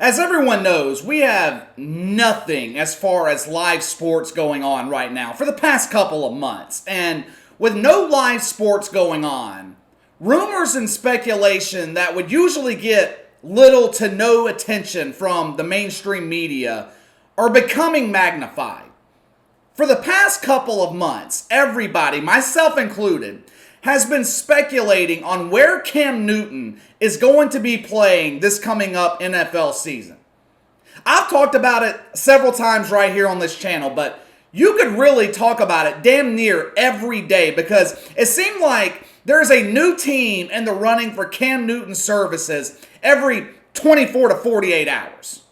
As everyone knows, we have nothing as far as live sports going on right now for the past couple of months. And with no live sports going on, rumors and speculation that would usually get little to no attention from the mainstream media are becoming magnified. For the past couple of months, everybody, myself included, has been speculating on where Cam Newton is going to be playing this coming up NFL season. I've talked about it several times right here on this channel, but you could really talk about it damn near every day because it seemed like there's a new team in the running for Cam Newton's services every 24 to 48 hours.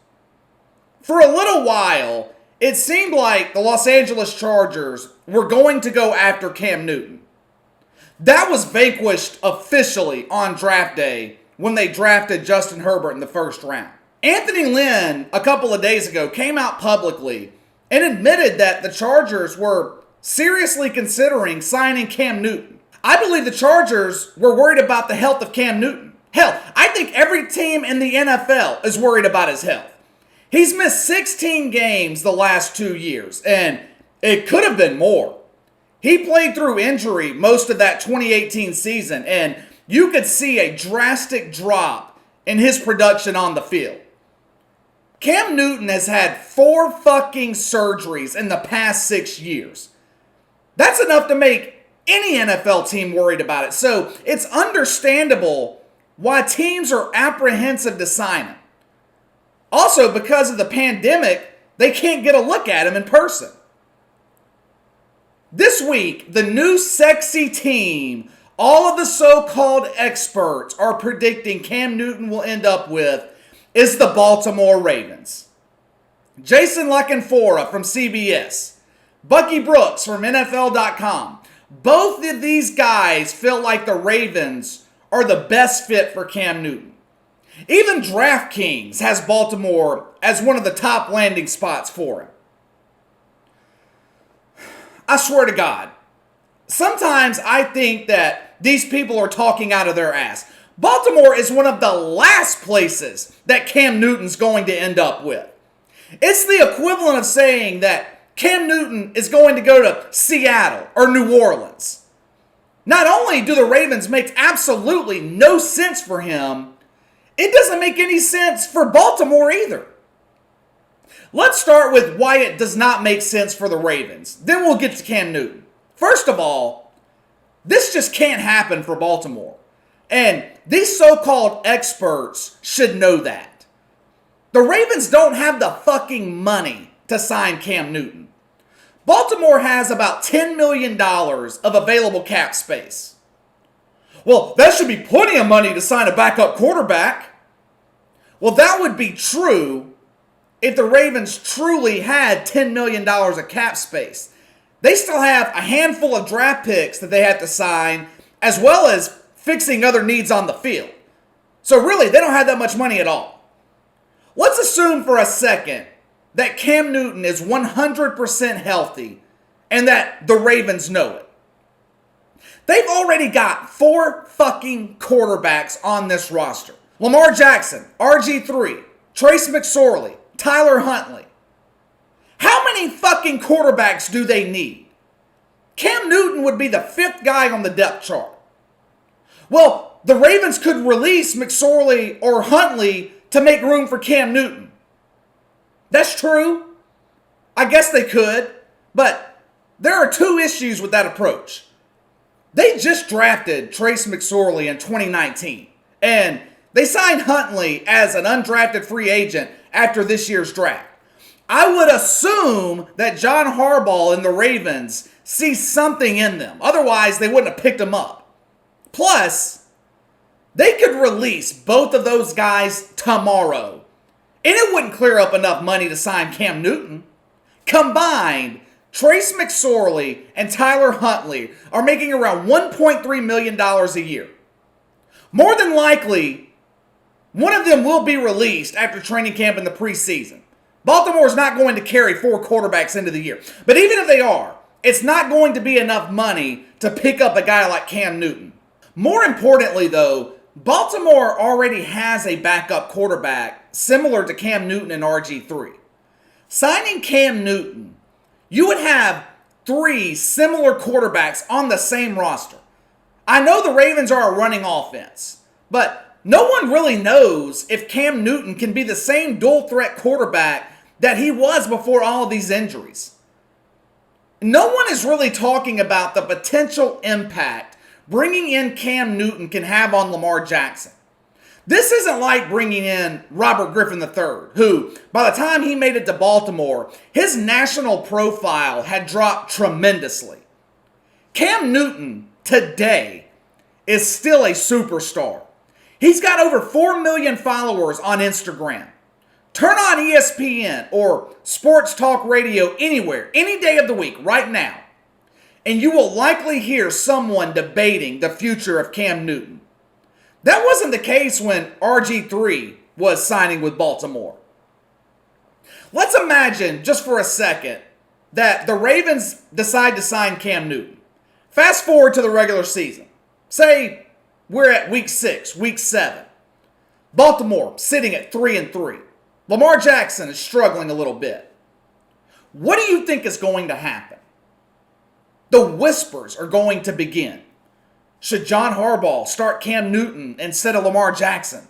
For a little while, it seemed like the Los Angeles Chargers were going to go after Cam Newton. That was vanquished officially on draft day when they drafted Justin Herbert in the first round. Anthony Lynn, a couple of days ago, came out publicly and admitted that the Chargers were seriously considering signing Cam Newton. I believe the Chargers were worried about the health of Cam Newton. Hell, I think every team in the NFL is worried about his health. He's missed 16 games the last 2 years, and it could have been more. He played through injury most of that 2018 season, and you could see a drastic drop in his production on the field. Cam Newton has had 4 fucking surgeries in the past 6 years. That's enough to make any NFL team worried about it. So it's understandable why teams are apprehensive to sign him. Also, because of the pandemic, they can't get a look at him in person. This week, the new sexy team all of the so-called experts are predicting Cam Newton will end up with is the Baltimore Ravens. Jason LaCanfora from CBS, Bucky Brooks from NFL.com. Both of these guys feel like the Ravens are the best fit for Cam Newton. Even DraftKings has Baltimore as one of the top landing spots for him. I swear to God, sometimes I think that these people are talking out of their ass. Baltimore is one of the last places that Cam Newton's going to end up with. It's the equivalent of saying that Cam Newton is going to go to Seattle or New Orleans. Not only do the Ravens make absolutely no sense for him, it doesn't make any sense for Baltimore either. Let's start with why it does not make sense for the Ravens. Then we'll get to Cam Newton. First of all, this just can't happen for Baltimore. And these so-called experts should know that. The Ravens don't have the fucking money to sign Cam Newton. Baltimore has about $10 million of available cap space. Well, that should be plenty of money to sign a backup quarterback. Well, that would be true if the Ravens truly had $10 million of cap space. They still have a handful of draft picks that they have to sign, as well as fixing other needs on the field. So really, they don't have that much money at all. Let's assume for a second that Cam Newton is 100% healthy and that the Ravens know it. They've already got 4 fucking quarterbacks on this roster. Lamar Jackson, RG3, Trace McSorley, Tyler Huntley. How many fucking quarterbacks do they need? Cam Newton would be the 5th guy on the depth chart. Well, the Ravens could release McSorley or Huntley to make room for Cam Newton. That's true. I guess they could, but there are 2 issues with that approach. They just drafted Trace McSorley in 2019, and they signed Huntley as an undrafted free agent after this year's draft. I would assume that John Harbaugh and the Ravens see something in them. Otherwise, they wouldn't have picked him up. Plus, they could release both of those guys tomorrow, and it wouldn't clear up enough money to sign Cam Newton. Combined, Trace McSorley and Tyler Huntley are making around $1.3 million a year. More than likely, one of them will be released after training camp in the preseason. Baltimore is not going to carry 4 quarterbacks into the year. But even if they are, it's not going to be enough money to pick up a guy like Cam Newton. More importantly, though, Baltimore already has a backup quarterback similar to Cam Newton and RG3. Signing Cam Newton, you would have 3 similar quarterbacks on the same roster. I know the Ravens are a running offense, but no one really knows if Cam Newton can be the same dual threat quarterback that he was before all of these injuries. No one is really talking about the potential impact bringing in Cam Newton can have on Lamar Jackson. This isn't like bringing in Robert Griffin III, who, by the time he made it to Baltimore, his national profile had dropped tremendously. Cam Newton, today, is still a superstar. He's got over 4 million followers on Instagram. Turn on ESPN or sports talk radio anywhere, any day of the week, right now, and you will likely hear someone debating the future of Cam Newton. That wasn't the case when RG3 was signing with Baltimore. Let's imagine, just for a second, that the Ravens decide to sign Cam Newton. Fast forward to the regular season. Say we're at week 6, week 7. Baltimore sitting at 3-3. Lamar Jackson is struggling a little bit. What do you think is going to happen? The whispers are going to begin. Should John Harbaugh start Cam Newton instead of Lamar Jackson?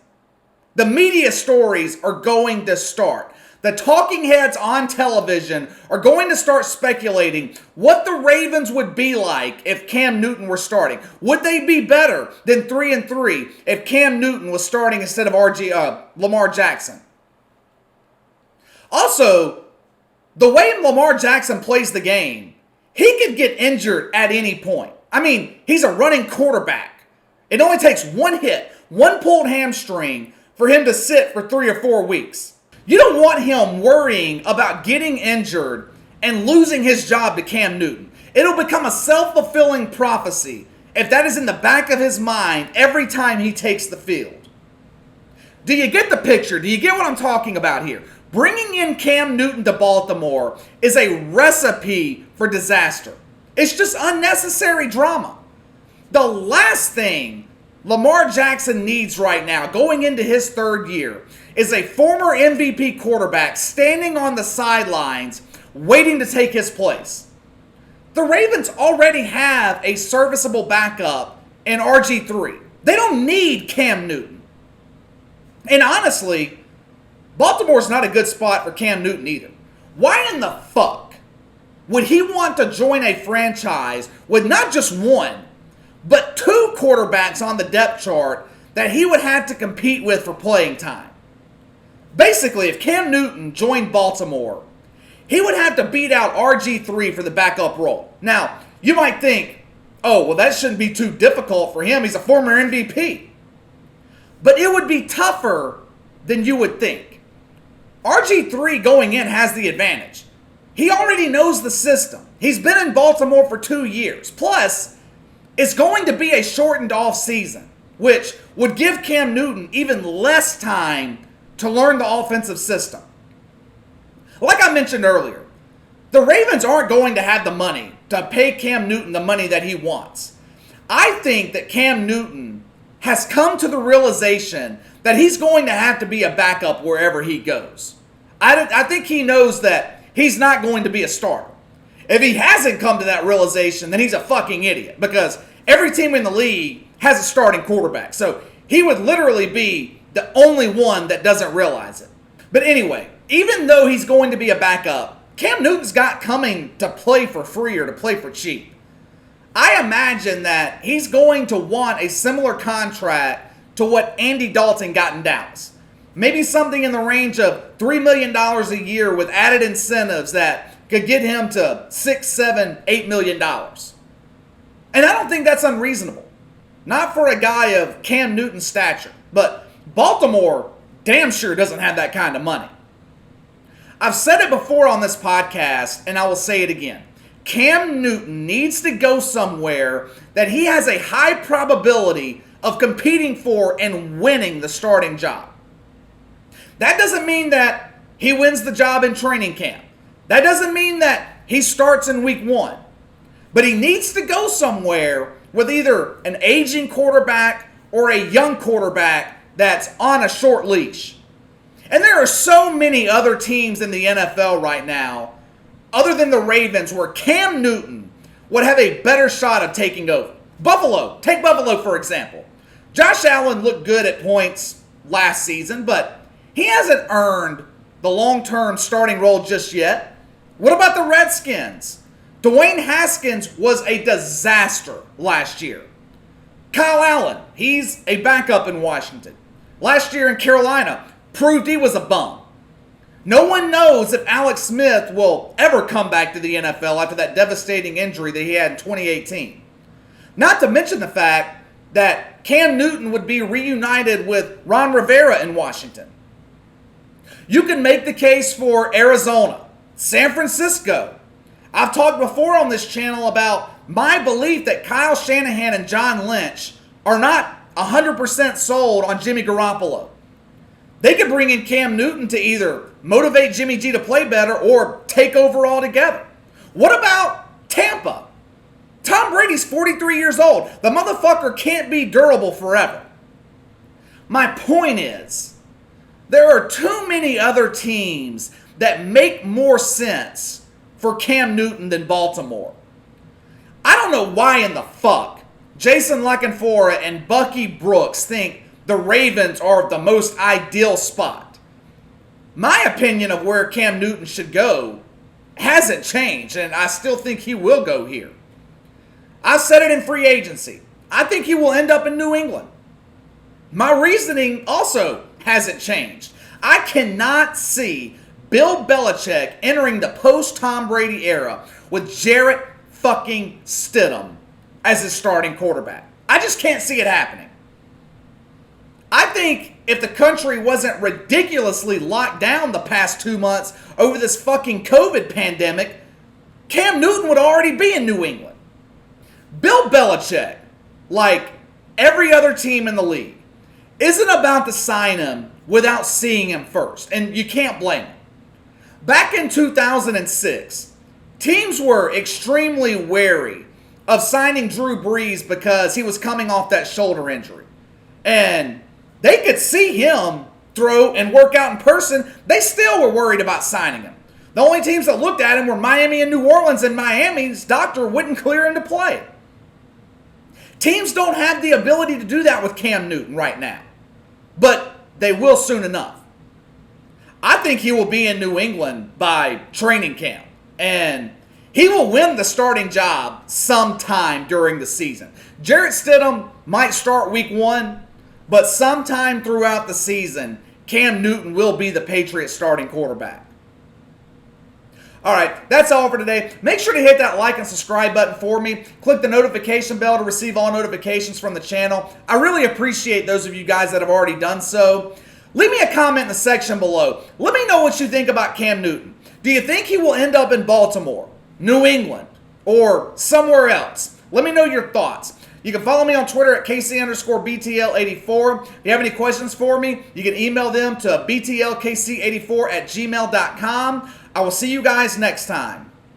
The media stories are going to start. The talking heads on television are going to start speculating what the Ravens would be like if Cam Newton were starting. Would they be better than 3-3 if Cam Newton was starting instead of Lamar Jackson? Also, the way Lamar Jackson plays the game, he could get injured at any point. I mean, he's a running quarterback. It only takes one hit, one pulled hamstring for him to sit for 3 or 4 weeks. You don't want him worrying about getting injured and losing his job to Cam Newton. It'll become a self-fulfilling prophecy if that is in the back of his mind every time he takes the field. Do you get the picture? Do you get what I'm talking about here? Bringing in Cam Newton to Baltimore is a recipe for disaster. It's just unnecessary drama. The last thing Lamar Jackson needs right now, going into his 3rd year, is a former MVP quarterback standing on the sidelines waiting to take his place. The Ravens already have a serviceable backup in RG3. They don't need Cam Newton. And honestly, Baltimore's not a good spot for Cam Newton either. Why in the fuck would he want to join a franchise with not just one, but 2 quarterbacks on the depth chart that he would have to compete with for playing time? Basically, if Cam Newton joined Baltimore, he would have to beat out RG3 for the backup role. Now, you might think, oh, well, that shouldn't be too difficult for him. He's a former MVP. But it would be tougher than you would think. RG3 going in has the advantage. He already knows the system. He's been in Baltimore for 2 years. Plus, it's going to be a shortened offseason, which would give Cam Newton even less time to learn the offensive system. Like I mentioned earlier, the Ravens aren't going to have the money to pay Cam Newton the money that he wants. I think that Cam Newton has come to the realization that he's going to have to be a backup wherever he goes. I think he knows that he's not going to be a starter. If he hasn't come to that realization, then he's a fucking idiot, because every team in the league has a starting quarterback. So he would literally be the only one that doesn't realize it. But anyway, even though he's going to be a backup, Cam Newton's got coming to play for free or to play for cheap. I imagine that he's going to want a similar contract to what Andy Dalton got in Dallas. Maybe something in the range of $3 million a year with added incentives that could get him to $6, $7, $8 million. And I don't think that's unreasonable. Not for a guy of Cam Newton's stature. But Baltimore damn sure doesn't have that kind of money. I've said it before on this podcast, and I will say it again. Cam Newton needs to go somewhere that he has a high probability of competing for and winning the starting job. That doesn't mean that he wins the job in training camp. That doesn't mean that he starts in week 1. But he needs to go somewhere with either an aging quarterback or a young quarterback that's on a short leash. And there are so many other teams in the NFL right now, other than the Ravens, where Cam Newton would have a better shot of taking over. Buffalo. Take Buffalo, for example. Josh Allen looked good at points last season, but he hasn't earned the long-term starting role just yet. What about the Redskins? Dwayne Haskins was a disaster last year. Kyle Allen, he's a backup in Washington. Last year in Carolina, proved he was a bum. No one knows if Alex Smith will ever come back to the NFL after that devastating injury that he had in 2018. Not to mention the fact that Cam Newton would be reunited with Ron Rivera in Washington. You can make the case for Arizona, San Francisco. I've talked before on this channel about my belief that Kyle Shanahan and John Lynch are not 100% sold on Jimmy Garoppolo. They could bring in Cam Newton to either motivate Jimmy G to play better or take over altogether. What about Tampa? Tom Brady's 43 years old. The motherfucker can't be durable forever. My point is, there are too many other teams that make more sense for Cam Newton than Baltimore. I don't know why in the fuck Jason Leconfora and Bucky Brooks think the Ravens are the most ideal spot. My opinion of where Cam Newton should go hasn't changed, and I still think he will go here. I said it in free agency. I think he will end up in New England. My reasoning also hasn't changed. I cannot see Bill Belichick entering the post-Tom Brady era with Jarrett fucking Stidham as his starting quarterback. I just can't see it happening. I think if the country wasn't ridiculously locked down the past 2 months over this fucking COVID pandemic, Cam Newton would already be in New England. Bill Belichick, like every other team in the league, isn't about to sign him without seeing him first, and you can't blame him. Back in 2006, teams were extremely wary of signing Drew Brees because he was coming off that shoulder injury. And they could see him throw and work out in person. They still were worried about signing him. The only teams that looked at him were Miami and New Orleans, and Miami's doctor wouldn't clear him to play. Teams don't have the ability to do that with Cam Newton right now, but they will soon enough. I think he will be in New England by training camp, and he will win the starting job sometime during the season. Jarrett Stidham might start week 1, but sometime throughout the season, Cam Newton will be the Patriots starting quarterback. All right, that's all for today. Make sure to hit that like and subscribe button for me. Click the notification bell to receive all notifications from the channel. I really appreciate those of you guys that have already done so. Leave me a comment in the section below. Let me know what you think about Cam Newton. Do you think he will end up in Baltimore, New England, or somewhere else? Let me know your thoughts. You can follow me on Twitter at KC_BTL84. If you have any questions for me, you can email them to BTLKC84@gmail.com. I will see you guys next time.